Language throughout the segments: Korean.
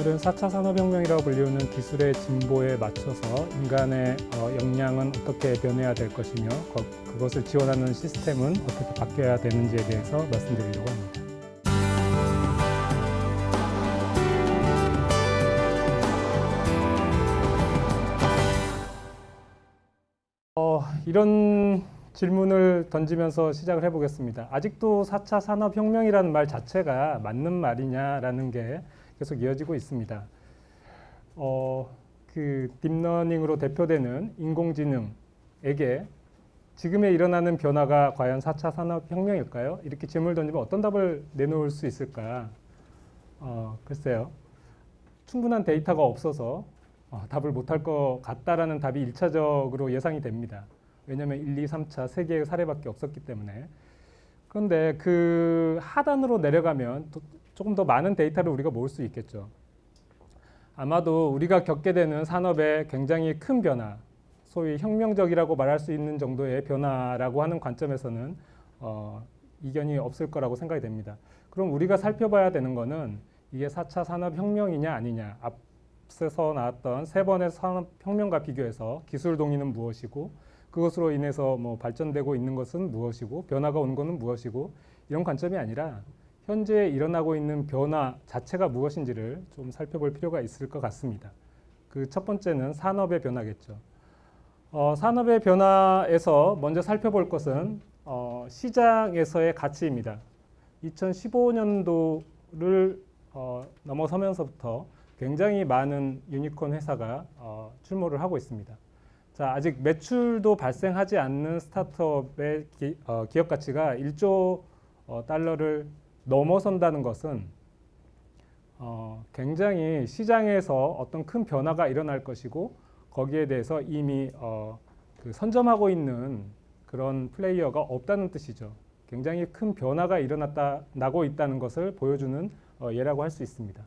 오늘은 4차 산업혁명이라고 불리우는 기술의 진보에 맞춰서 인간의 역량은 어떻게 변해야 될 것이며 그것을 지원하는 시스템은 어떻게 바뀌어야 되는지에 대해서 말씀드리려고 합니다. 이런 질문을 던지면서 시작을 해보겠습니다. 아직도 4차 산업혁명이라는 말 자체가 맞는 말이냐라는 게 계속 이어지고 있습니다. 딥러닝으로 대표되는 인공지능에게 지금에 일어나는 변화가 과연 4차 산업혁명일까요? 이렇게 질문을 던지면 어떤 답을 내놓을 수 있을까? 글쎄요. 충분한 데이터가 없어서 답을 못할 것 같다라는 답이 1차적으로 예상이 됩니다. 왜냐하면 1, 2, 3차 세 개의 사례밖에 없었기 때문에. 그런데 그 하단으로 내려가면 조금 더 많은 데이터를 우리가 모을 수 있겠죠. 아마도 우리가 겪게 되는 산업의 굉장히 큰 변화, 소위 혁명적이라고 말할 수 있는 정도의 변화라고 하는 관점에서는 이견이 없을 거라고 생각이 됩니다. 그럼 우리가 살펴봐야 되는 거는 이게 4차 산업혁명이냐 아니냐, 앞서서 나왔던 세 번의 산업혁명과 비교해서 기술 동의는 무엇이고 그것으로 인해서 발전되고 있는 것은 무엇이고 변화가 온 것은 무엇이고 이런 관점이 아니라 현재 일어나고 있는 변화 자체가 무엇인지를 좀 살펴볼 필요가 있을 것 같습니다. 그 첫 번째는 산업의 변화겠죠. 산업의 변화에서 먼저 살펴볼 것은 시장에서의 가치입니다. 2015년도를 넘어서면서부터 굉장히 많은 유니콘 회사가 출몰을 하고 있습니다. 자, 아직 매출도 발생하지 않는 스타트업의 기업 가치가 1조 달러를 넘어선다는 것은 굉장히 시장에서 어떤 큰 변화가 일어날 것이고 거기에 대해서 이미 선점하고 있는 그런 플레이어가 없다는 뜻이죠. 굉장히 큰 변화가 나고 있다는 것을 보여주는 예라고 할 수 있습니다.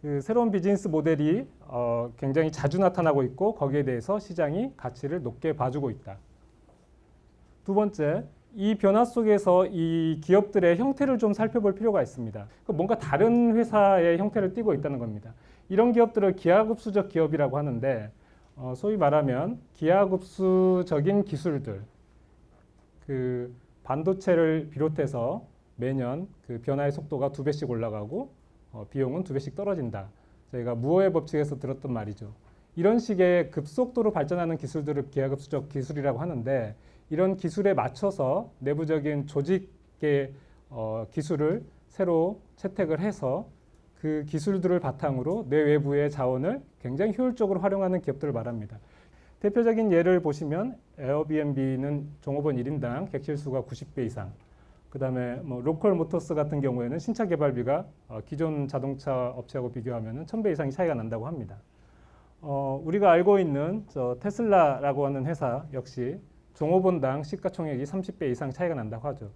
그 새로운 비즈니스 모델이 굉장히 자주 나타나고 있고 거기에 대해서 시장이 가치를 높게 봐주고 있다. 두 번째, 이 변화 속에서 이 기업들의 형태를 좀 살펴볼 필요가 있습니다. 뭔가 다른 회사의 형태를 띠고 있다는 겁니다. 이런 기업들을 기하급수적 기업이라고 하는데 소위 말하면 기하급수적인 기술들, 그 반도체를 비롯해서 매년 그 변화의 속도가 2배씩 올라가고 비용은 2배씩 떨어진다. 저희가 무어의 법칙에서 들었던 말이죠. 이런 식의 급속도로 발전하는 기술들을 기하급수적 기술이라고 하는데 이런 기술에 맞춰서 내부적인 조직의 기술을 새로 채택을 해서 그 기술들을 바탕으로 내 외부의 자원을 굉장히 효율적으로 활용하는 기업들을 말합니다. 대표적인 예를 보시면 에어비앤비는 종업원 1인당 객실수가 90배 이상, 그 다음에 로컬 모터스 같은 경우에는 신차 개발비가 기존 자동차 업체하고 비교하면 1000배 이상이 차이가 난다고 합니다. 우리가 알고 있는 테슬라라고 하는 회사 역시 종업원당 시가총액이 30배 이상 차이가 난다고 하죠.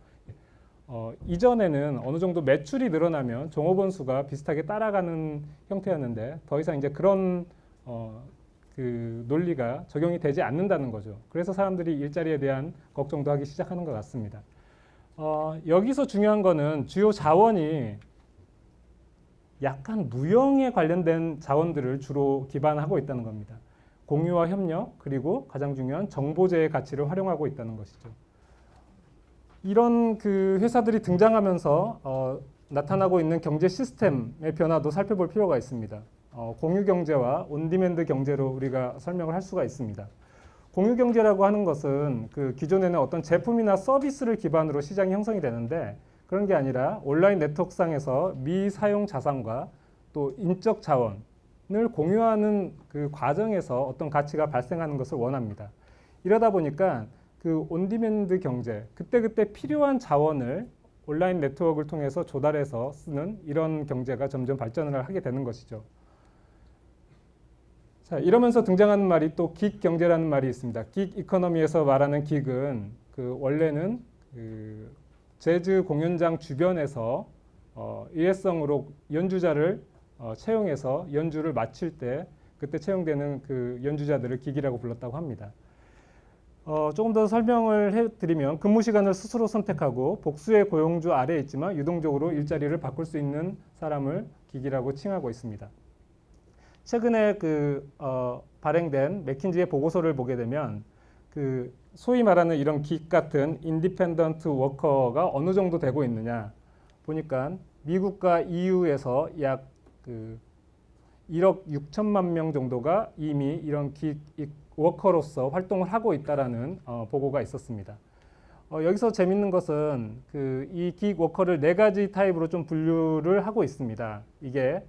이전에는 어느 정도 매출이 늘어나면 종업원 수가 비슷하게 따라가는 형태였는데 더 이상 이제 그런 그 논리가 적용이 되지 않는다는 거죠. 그래서 사람들이 일자리에 대한 걱정도 하기 시작하는 것 같습니다. 여기서 중요한 거는 주요 자원이 약간 무형에 관련된 자원들을 주로 기반하고 있다는 겁니다. 공유와 협력, 그리고 가장 중요한 정보제의 가치를 활용하고 있다는 것이죠. 이런 그 회사들이 등장하면서 나타나고 있는 경제 시스템의 변화도 살펴볼 필요가 있습니다. 공유 경제와 온디맨드 경제로 우리가 설명을 할 수가 있습니다. 공유 경제라고 하는 것은 그 기존에는 어떤 제품이나 서비스를 기반으로 시장이 형성이 되는데 그런 게 아니라 온라인 네트워크상에서 미사용 자산과 또 인적 자원을 공유하는 그 과정에서 어떤 가치가 발생하는 것을 원합니다. 이러다 보니까 그 온디맨드 경제, 그때그때 필요한 자원을 온라인 네트워크를 통해서 조달해서 쓰는 이런 경제가 점점 발전을 하게 되는 것이죠. 자, 이러면서 등장하는 말이 또 긱 경제라는 말이 있습니다. 긱 이코노미에서 말하는 긱은 그 원래는 그 재즈 공연장 주변에서 일회성으로 연주자를 채용해서 연주를 마칠 때 그때 채용되는 그 연주자들을 긱이라고 불렀다고 합니다. 조금 더 설명을 해드리면 근무 시간을 스스로 선택하고 복수의 고용주 아래에 있지만 유동적으로 일자리를 바꿀 수 있는 사람을 긱이라고 칭하고 있습니다. 최근에 발행된 맥킨지의 보고서를 보게 되면 소위 말하는 이런 긱 같은 인디펜던트 워커가 어느 정도 되고 있느냐 보니까 미국과 EU에서 약 1억 6천만 명 정도가 이미 이런 긱 워커로서 활동을 하고 있다라는 보고가 있었습니다. 여기서 재밌는 것은 이 긱 워커를 네 가지 타입으로 좀 분류를 하고 있습니다. 이게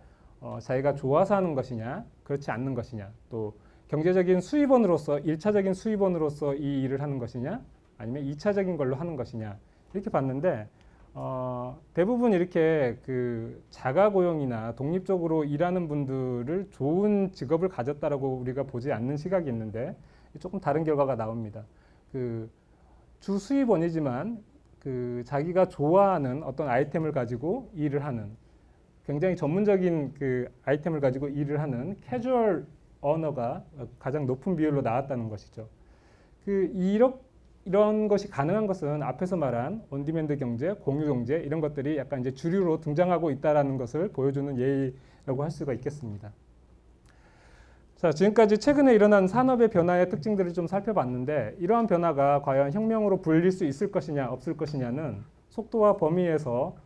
자기가 좋아서 하는 것이냐, 그렇지 않는 것이냐, 또 경제적인 수입원으로서, 1차적인 수입원으로서 이 일을 하는 것이냐, 아니면 2차적인 걸로 하는 것이냐, 이렇게 봤는데, 대부분 이렇게 자가 고용이나 독립적으로 일하는 분들을 좋은 직업을 가졌다라고 우리가 보지 않는 시각이 있는데, 조금 다른 결과가 나옵니다. 주 수입원이지만 자기가 좋아하는 어떤 아이템을 가지고 일을 하는, 굉장히 전문적인 아이템을 가지고 일을 하는 캐주얼 어너가 가장 높은 비율로 나왔다는 것이죠. 이런 것이 가능한 것은 앞에서 말한 온디맨드 경제, 공유 경제 이런 것들이 약간 이제 주류로 등장하고 있다는 것을 보여주는 예라고 할 수가 있겠습니다. 자, 지금까지 최근에 일어난 산업의 변화의 특징들을 좀 살펴봤는데 이러한 변화가 과연 혁명으로 불릴 수 있을 것이냐 없을 것이냐는 속도와 범위에서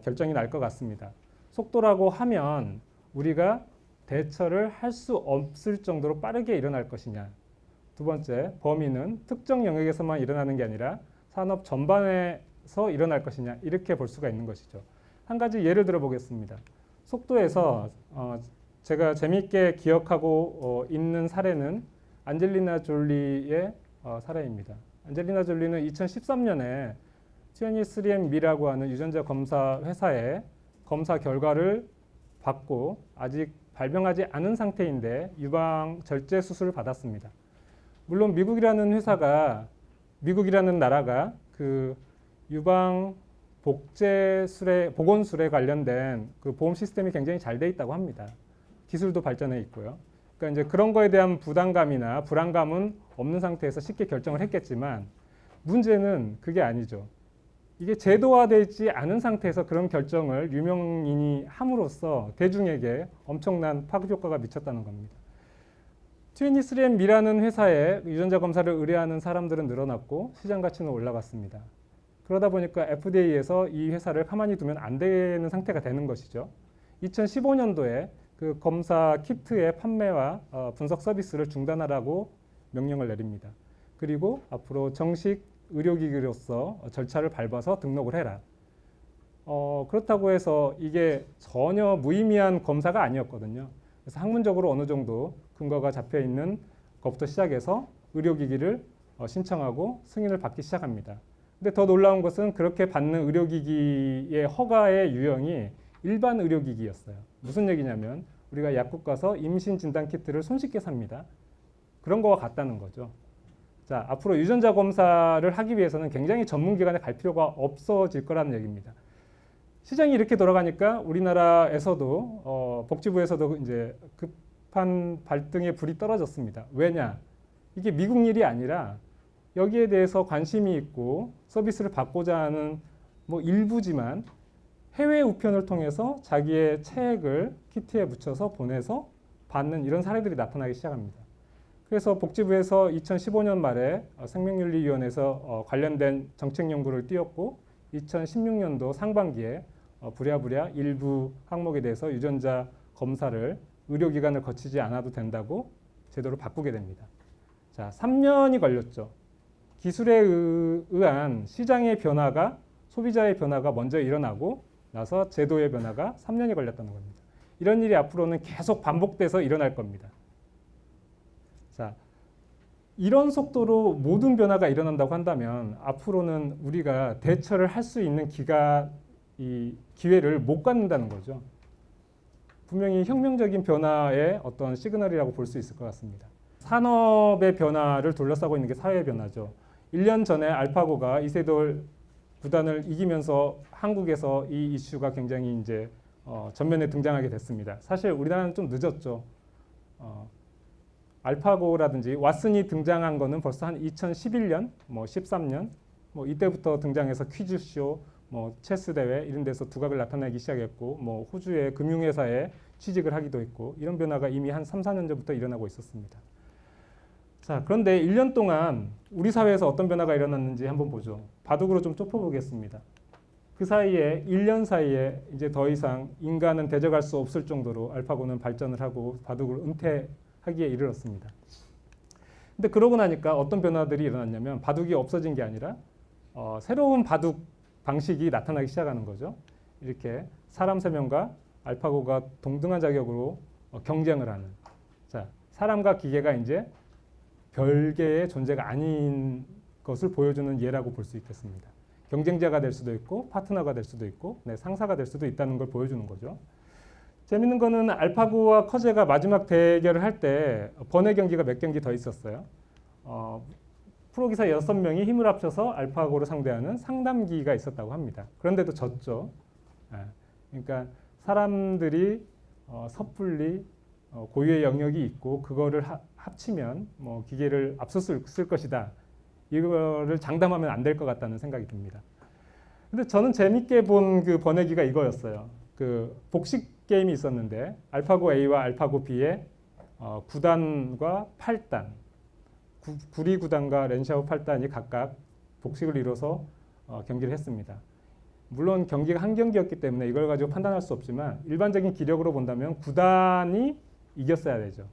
결정이 날 것 같습니다. 속도라고 하면 우리가 대처를 할 수 없을 정도로 빠르게 일어날 것이냐. 두 번째, 범위는 특정 영역에서만 일어나는 게 아니라 산업 전반에서 일어날 것이냐. 이렇게 볼 수가 있는 것이죠. 한 가지 예를 들어 보겠습니다. 속도에서 제가 재미있게 기억하고 있는 사례는 안젤리나 졸리의 사례입니다. 안젤리나 졸리는 2013년에 23andMe라고 하는 유전자 검사 회사에 검사 결과를 받고 아직 발병하지 않은 상태인데 유방 절제 수술을 받았습니다. 물론 미국이라는 나라가 유방 보건술에 관련된 보험 시스템이 굉장히 잘 돼 있다고 합니다. 기술도 발전해 있고요. 그러니까 이제 그런 거에 대한 부담감이나 불안감은 없는 상태에서 쉽게 결정을 했겠지만 문제는 그게 아니죠. 이게 제도화되지 않은 상태에서 그런 결정을 유명인이 함으로써 대중에게 엄청난 파급 효과가 미쳤다는 겁니다. 23andMe라는 회사에 유전자 검사를 의뢰하는 사람들은 늘어났고 시장 가치는 올라갔습니다. 그러다 보니까 FDA에서 이 회사를 가만히 두면 안 되는 상태가 되는 것이죠. 2015년도에 검사 키트의 판매와 분석 서비스를 중단하라고 명령을 내립니다. 그리고 앞으로 정식 의료기기로서 절차를 밟아서 등록을 해라. 그렇다고 해서 이게 전혀 무의미한 검사가 아니었거든요. 그래서 학문적으로 어느 정도 근거가 잡혀 있는 것부터 시작해서 의료기기를 신청하고 승인을 받기 시작합니다. 근데 더 놀라운 것은 그렇게 받는 의료기기의 허가의 유형이 일반 의료기기였어요. 무슨 얘기냐면 우리가 약국 가서 임신 진단 키트를 손쉽게 삽니다. 그런 거와 같다는 거죠. 자, 앞으로 유전자 검사를 하기 위해서는 굉장히 전문 기관에 갈 필요가 없어질 거라는 얘기입니다. 시장이 이렇게 돌아가니까 우리나라에서도 복지부에서도 이제 급한 발등에 불이 떨어졌습니다. 왜냐? 이게 미국 일이 아니라 여기에 대해서 관심이 있고 서비스를 받고자 하는 일부지만 해외 우편을 통해서 자기의 체액을 키트에 묻혀서 보내서 받는 이런 사례들이 나타나기 시작합니다. 그래서 복지부에서 2015년 말에 생명윤리위원회에서 관련된 정책 연구를 띄웠고 2016년도 상반기에 부랴부랴 일부 항목에 대해서 유전자 검사를 의료기관을 거치지 않아도 된다고 제도를 바꾸게 됩니다. 자, 3년이 걸렸죠. 기술에 의한 시장의 변화가, 소비자의 변화가 먼저 일어나고 나서 제도의 변화가 3년이 걸렸다는 겁니다. 이런 일이 앞으로는 계속 반복돼서 일어날 겁니다. 자, 이런 속도로 모든 변화가 일어난다고 한다면 앞으로는 우리가 대처를 할 수 있는 기회를 못 갖는다는 거죠. 분명히 혁명적인 변화의 어떤 시그널이라고 볼 수 있을 것 같습니다. 산업의 변화를 둘러싸고 있는 게 사회의 변화죠. 1년 전에 알파고가 이세돌 구단을 이기면서 한국에서 이 이슈가 굉장히 이제 전면에 등장하게 됐습니다. 사실 우리나라는 좀 늦었죠. 알파고라든지 왓슨이 등장한 거는 벌써 한 2011년, 13년, 이때부터 등장해서 퀴즈쇼, 뭐 체스 대회 이런 데서 두각을 나타내기 시작했고 뭐 호주의 금융회사에 취직을 하기도 했고 이런 변화가 이미 한 3, 4년 전부터 일어나고 있었습니다. 자, 그런데 1년 동안 우리 사회에서 어떤 변화가 일어났는지 한번 보죠. 바둑으로 좀 좁혀보겠습니다. 그 사이에 1년 사이에 이제 더 이상 인간은 대적할 수 없을 정도로 알파고는 발전을 하고 바둑을 은퇴하기에 이르렀습니다. 근데 그러고 나니까 어떤 변화들이 일어났냐면 바둑이 없어진 게 아니라 새로운 바둑 방식이 나타나기 시작하는 거죠. 이렇게 사람 3명과 알파고가 동등한 자격으로 경쟁을 하는. 자, 사람과 기계가 이제 별개의 존재가 아닌 것을 보여주는 예라고 볼 수 있겠습니다. 경쟁자가 될 수도 있고 파트너가 될 수도 있고 상사가 될 수도 있다는 걸 보여주는 거죠. 재밌는 거는 알파고와 커제가 마지막 대결을 할 때 번외 경기가 몇 경기 더 있었어요. 프로기사 6명이 힘을 합쳐서 알파고를 상대하는 상담기가 있었다고 합니다. 그런데도 졌죠. 그러니까 사람들이 섣불리 고유의 영역이 있고 그거를 합치면 뭐 기계를 앞설 수 있을 것이다. 이거를 장담하면 안 될 것 같다는 생각이 듭니다. 근데 저는 재밌게 본 그 번외기가 이거였어요. 그 복식 게임이 있었는데 알파고 A와 알파고 B의 9단과 8단, 구리 9단과 렌샤오 8단이 각각 복식을 이뤄서 경기를 했습니다. 물론 경기가 한 경기였기 때문에 이걸 가지고 판단할 수 없지만 일반적인 기력으로 본다면 9단이 이겼어야 되죠.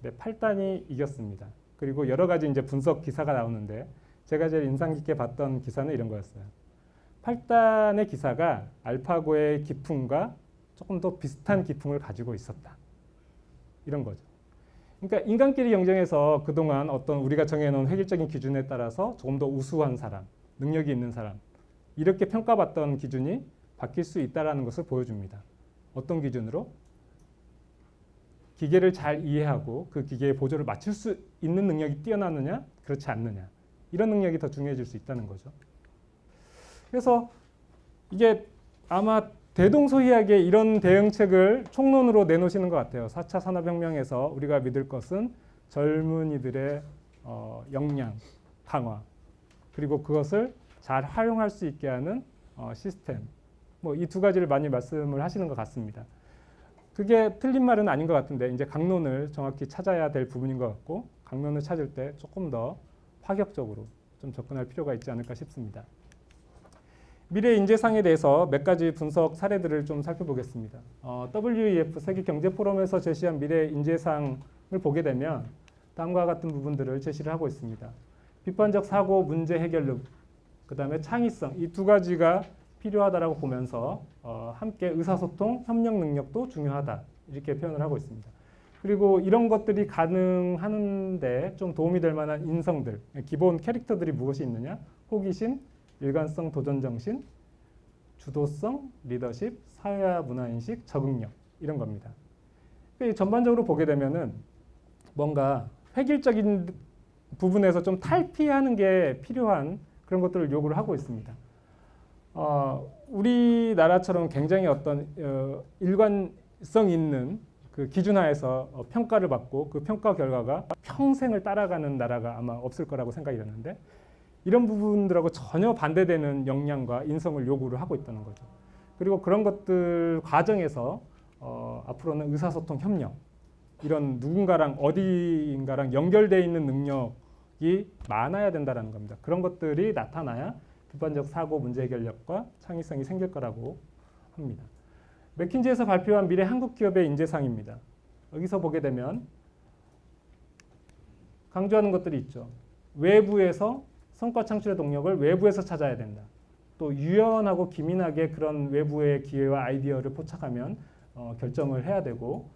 네, 8단이 이겼습니다. 그리고 여러 가지 이제 분석 기사가 나오는데 제가 제일 인상 깊게 봤던 기사는 이런 거였어요. 8단의 기사가 알파고의 기풍과 조금 더 비슷한 기풍을 가지고 있었다. 이런 거죠. 그러니까 인간끼리 경쟁에서 그동안 어떤 우리가 정해놓은 획일적인 기준에 따라서 조금 더 우수한 사람, 능력이 있는 사람 이렇게 평가받던 기준이 바뀔 수 있다는 것을 보여줍니다. 어떤 기준으로? 기계를 잘 이해하고 그 기계의 보조를 맞출 수 있는 능력이 뛰어나느냐, 그렇지 않느냐. 이런 능력이 더 중요해질 수 있다는 거죠. 그래서 이게 아마 대동소이하게 이런 대응책을 총론으로 내놓으시는 것 같아요. 4차 산업혁명에서 우리가 믿을 것은 젊은이들의 역량, 강화, 그리고 그것을 잘 활용할 수 있게 하는 시스템. 뭐 이 두 가지를 많이 말씀을 하시는 것 같습니다. 그게 틀린 말은 아닌 것 같은데 이제 강론을 정확히 찾아야 될 부분인 것 같고 강론을 찾을 때 조금 더 파격적으로 좀 접근할 필요가 있지 않을까 싶습니다. 미래 인재상에 대해서 몇 가지 분석 사례들을 좀 살펴보겠습니다. WEF 세계경제포럼에서 제시한 미래 인재상을 보게 되면 다음과 같은 부분들을 제시를 하고 있습니다. 비판적 사고 문제 해결력, 그 다음에 창의성 이 두 가지가 필요하다라고 보면서 함께 의사소통, 협력 능력도 중요하다 이렇게 표현을 하고 있습니다. 그리고 이런 것들이 가능하는데 좀 도움이 될 만한 인성들, 기본 캐릭터들이 무엇이 있느냐? 호기심, 일관성, 도전정신, 주도성, 리더십, 사회화 문화인식, 적응력 이런 겁니다. 전반적으로 보게 되면은 뭔가 획일적인 부분에서 좀 탈피하는 게 필요한 그런 것들을 요구를 하고 있습니다. 우리나라처럼 굉장히 어떤 일관성 있는 그 기준하에서 평가를 받고 그 평가 결과가 평생을 따라가는 나라가 아마 없을 거라고 생각이 드는데 이런 부분들하고 전혀 반대되는 역량과 인성을 요구를 하고 있다는 거죠. 그리고 그런 것들 과정에서 앞으로는 의사소통, 협력 이런 누군가랑 어디인가랑 연결되어 있는 능력이 많아야 된다는 겁니다. 그런 것들이 나타나야 비판적 사고 문제 해결력과 창의성이 생길 거라고 합니다. 맥킨지에서 발표한 미래 한국 기업의 인재상입니다. 여기서 보게 되면 강조하는 것들이 있죠. 외부에서 성과 창출의 동력을 외부에서 찾아야 된다. 또 유연하고 기민하게 그런 외부의 기회와 아이디어를 포착하면 결정을 해야 되고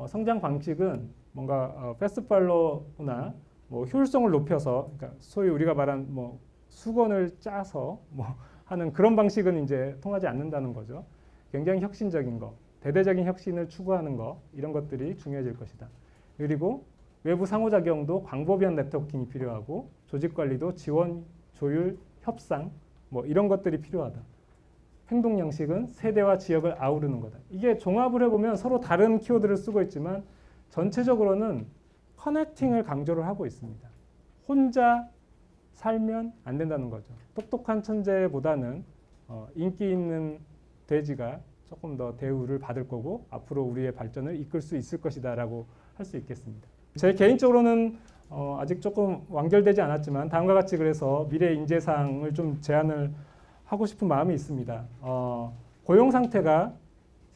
성장 방식은 뭔가 패스트 팔로우나 뭐 효율성을 높여서 그러니까 소위 우리가 말한 뭐 수건을 짜서 뭐 하는 그런 방식은 이제 통하지 않는다는 거죠. 굉장히 혁신적인 거, 대대적인 혁신을 추구하는 거 이런 것들이 중요해질 것이다. 그리고 외부 상호작용도 광범위한 네트워킹이 필요하고 조직관리도 지원, 조율, 협상 뭐 이런 것들이 필요하다. 행동 양식은 세대와 지역을 아우르는 거다. 이게 종합을 해보면 서로 다른 키워드를 쓰고 있지만 전체적으로는 커넥팅을 강조를 하고 있습니다. 혼자 살면 안 된다는 거죠. 똑똑한 천재보다는 인기 있는 돼지가 조금 더 대우를 받을 거고 앞으로 우리의 발전을 이끌 수 있을 것이다라고 할 수 있겠습니다. 제 개인적으로는 아직 조금 완결되지 않았지만 다음과 같이 그래서 미래 인재상을 좀 제안을 하고 싶은 마음이 있습니다. 고용 상태가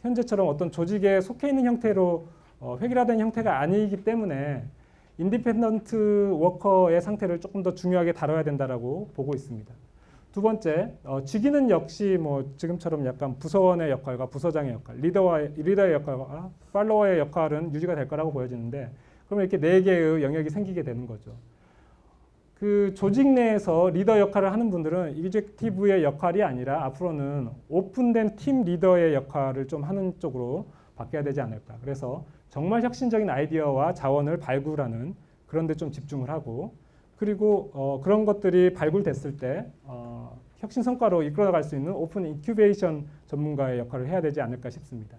현재처럼 어떤 조직에 속해 있는 형태로 획일화된 형태가 아니기 때문에 인디펜던트 워커의 상태를 조금 더 중요하게 다뤄야 된다라고 보고 있습니다. 두 번째, 직위는 역시 뭐 지금처럼 약간 부서원의 역할과 부서장의 역할, 리더의 역할과 팔로워의 역할은 유지가 될 거라고 보여지는데 그러면 이렇게 네 개의 영역이 생기게 되는 거죠. 그 조직 내에서 리더 역할을 하는 분들은 이젝티브의 역할이 아니라 앞으로는 오픈된 팀 리더의 역할을 좀 하는 쪽으로 바뀌어야 되지 않을까. 그래서 정말 혁신적인 아이디어와 자원을 발굴하는 그런 데 좀 집중을 하고 그리고 그런 것들이 발굴됐을 때 혁신 성과로 이끌어갈 수 있는 오픈 인큐베이션 전문가의 역할을 해야 되지 않을까 싶습니다.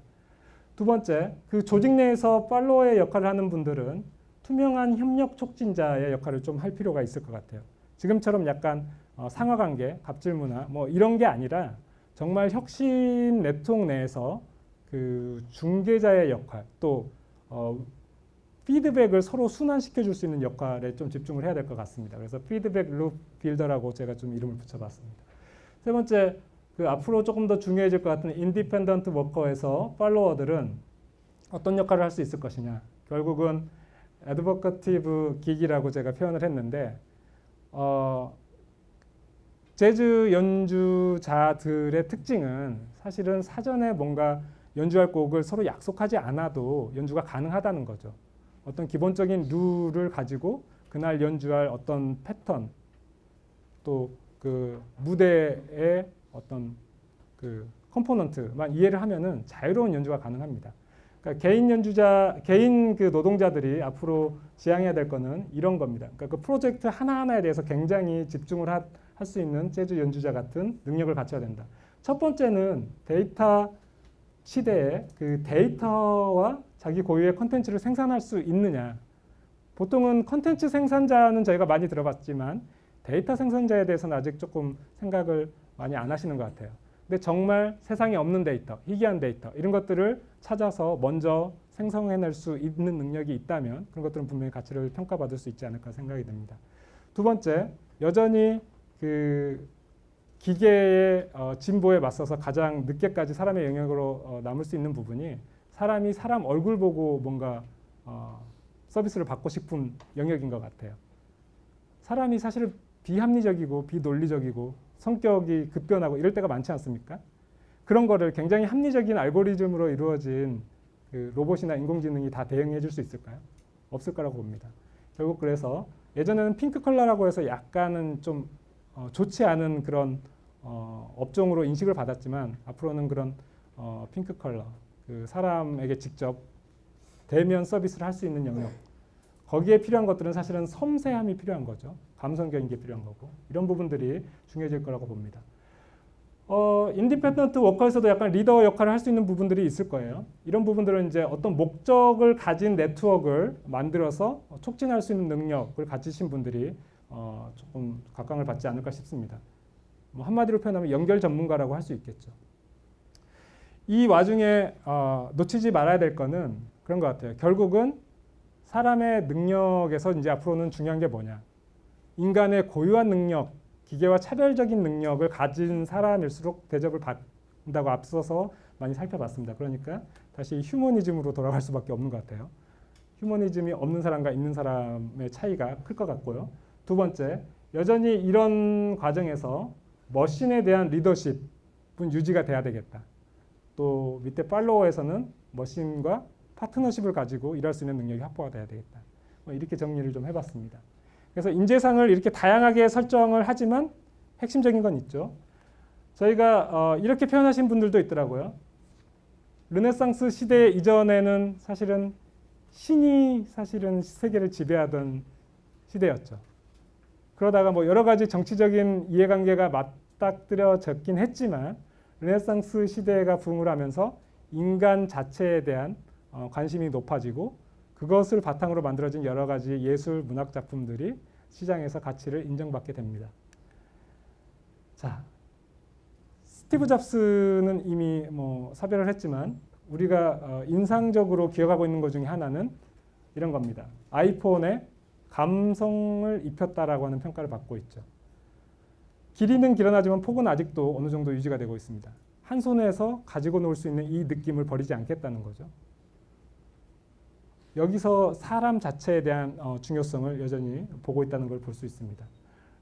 두 번째, 그 조직 내에서 팔로워의 역할을 하는 분들은 투명한 협력 촉진자의 역할을 좀 할 필요가 있을 것 같아요. 지금처럼 약간 상하관계, 갑질문화 뭐 이런 게 아니라 정말 혁신 네트워크 내에서 그 중개자의 역할 또 피드백을 서로 순환시켜 줄 수 있는 역할에 좀 집중을 해야 될 것 같습니다. 그래서 피드백 룹 빌더라고 제가 좀 이름을 붙여봤습니다. 세 번째, 그 앞으로 조금 더 중요해질 것 같은 인디펜던트 워커에서 팔로워들은 어떤 역할을 할 수 있을 것이냐. 결국은 애드버커티브 기기라고 제가 표현을 했는데 재즈 연주자들의 특징은 사실은 사전에 뭔가 연주할 곡을 서로 약속하지 않아도 연주가 가능하다는 거죠. 어떤 기본적인 룰을 가지고 그날 연주할 어떤 패턴 또 그 무대의 어떤 그 컴포넌트만 이해를 하면은 자유로운 연주가 가능합니다. 그러니까 개인 그 노동자들이 앞으로 지향해야 될 거는 이런 겁니다. 그러니까 그 프로젝트 하나하나에 대해서 굉장히 집중을 할 수 있는 재즈 연주자 같은 능력을 갖춰야 된다. 첫 번째는 데이터 시대에 그 데이터와 자기 고유의 컨텐츠를 생산할 수 있느냐. 보통은 컨텐츠 생산자는 저희가 많이 들어봤지만 데이터 생산자에 대해서는 아직 조금 생각을 많이 안 하시는 것 같아요. 근데 정말 세상에 없는 데이터, 희귀한 데이터 이런 것들을 찾아서 먼저 생성해낼 수 있는 능력이 있다면 그런 것들은 분명히 가치를 평가받을 수 있지 않을까 생각이 듭니다. 두 번째, 여전히 그 기계의 진보에 맞서서 가장 늦게까지 사람의 영역으로 남을 수 있는 부분이 사람이 사람 얼굴 보고 뭔가 서비스를 받고 싶은 영역인 것 같아요. 사람이 사실 비합리적이고 비논리적이고 성격이 급변하고 이럴 때가 많지 않습니까? 그런 거를 굉장히 합리적인 알고리즘으로 이루어진 그 로봇이나 인공지능이 다 대응해 줄 수 있을까요? 없을 거라고 봅니다. 결국 그래서 예전에는 핑크 컬러라고 해서 약간은 좀 좋지 않은 그런 업종으로 인식을 받았지만 앞으로는 그런 핑크 컬러, 그 사람에게 직접 대면 서비스를 할 수 있는 영역 거기에 필요한 것들은 사실은 섬세함이 필요한 거죠. 감성적인 게 필요한 거고 이런 부분들이 중요해질 거라고 봅니다. 인디펜던트 워커에서도 약간 리더 역할을 할 수 있는 부분들이 있을 거예요. 이런 부분들은 이제 어떤 목적을 가진 네트워크를 만들어서 촉진할 수 있는 능력을 가지신 분들이 조금 각광을 받지 않을까 싶습니다. 뭐 한마디로 표현하면 연결 전문가라고 할 수 있겠죠. 이 와중에 놓치지 말아야 될 거는 그런 것 같아요. 결국은 사람의 능력에서 이제 앞으로는 중요한 게 뭐냐. 인간의 고유한 능력, 기계와 차별적인 능력을 가진 사람일수록 대접을 받는다고 앞서서 많이 살펴봤습니다. 그러니까 다시 휴머니즘으로 돌아갈 수밖에 없는 것 같아요. 휴머니즘이 없는 사람과 있는 사람의 차이가 클 것 같고요. 두 번째, 여전히 이런 과정에서 머신에 대한 리더십은 유지가 돼야 되겠다. 또 밑에 팔로워에서는 머신과 파트너십을 가지고 일할 수 있는 능력이 확보가 돼야 되겠다. 뭐 이렇게 정리를 좀 해봤습니다. 그래서 인재상을 이렇게 다양하게 설정을 하지만 핵심적인 건 있죠. 저희가 이렇게 표현하신 분들도 있더라고요. 르네상스 시대 이전에는 사실은 신이 사실은 세계를 지배하던 시대였죠. 그러다가 뭐 여러 가지 정치적인 이해관계가 맞닥뜨려졌긴 했지만 르네상스 시대가 부흥을 하면서 인간 자체에 대한 관심이 높아지고 그것을 바탕으로 만들어진 여러 가지 예술 문학 작품들이 시장에서 가치를 인정받게 됩니다. 자, 스티브 잡스는 이미 뭐 사별을 했지만 우리가 인상적으로 기억하고 있는 것 중에 하나는 이런 겁니다. 아이폰에 감성을 입혔다라고 하는 평가를 받고 있죠. 길이는 길어나지만 폭은 아직도 어느 정도 유지가 되고 있습니다. 한 손에서 가지고 놀 수 있는 이 느낌을 버리지 않겠다는 거죠. 여기서 사람 자체에 대한 중요성을 여전히 보고 있다는 걸 볼 수 있습니다.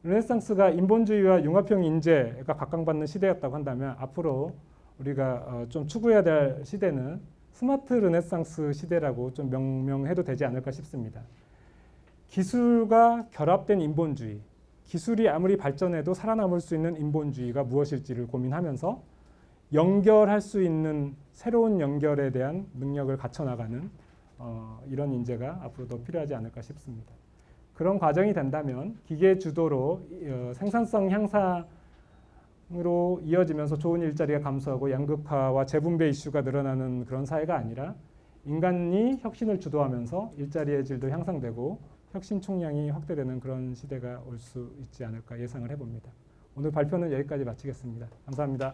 르네상스가 인본주의와 융합형 인재가 각광받는 시대였다고 한다면 앞으로 우리가 좀 추구해야 될 시대는 스마트 르네상스 시대라고 좀 명명해도 되지 않을까 싶습니다. 기술과 결합된 인본주의, 기술이 아무리 발전해도 살아남을 수 있는 인본주의가 무엇일지를 고민하면서 연결할 수 있는 새로운 연결에 대한 능력을 갖춰나가는 이런 인재가 앞으로 더 필요하지 않을까 싶습니다. 그런 과정이 된다면 기계 주도로 생산성 향상으로 이어지면서 좋은 일자리가 감소하고 양극화와 재분배 이슈가 늘어나는 그런 사회가 아니라 인간이 혁신을 주도하면서 일자리의 질도 향상되고 혁신 총량이 확대되는 그런 시대가 올 수 있지 않을까 예상을 해봅니다. 오늘 발표는 여기까지 마치겠습니다. 감사합니다.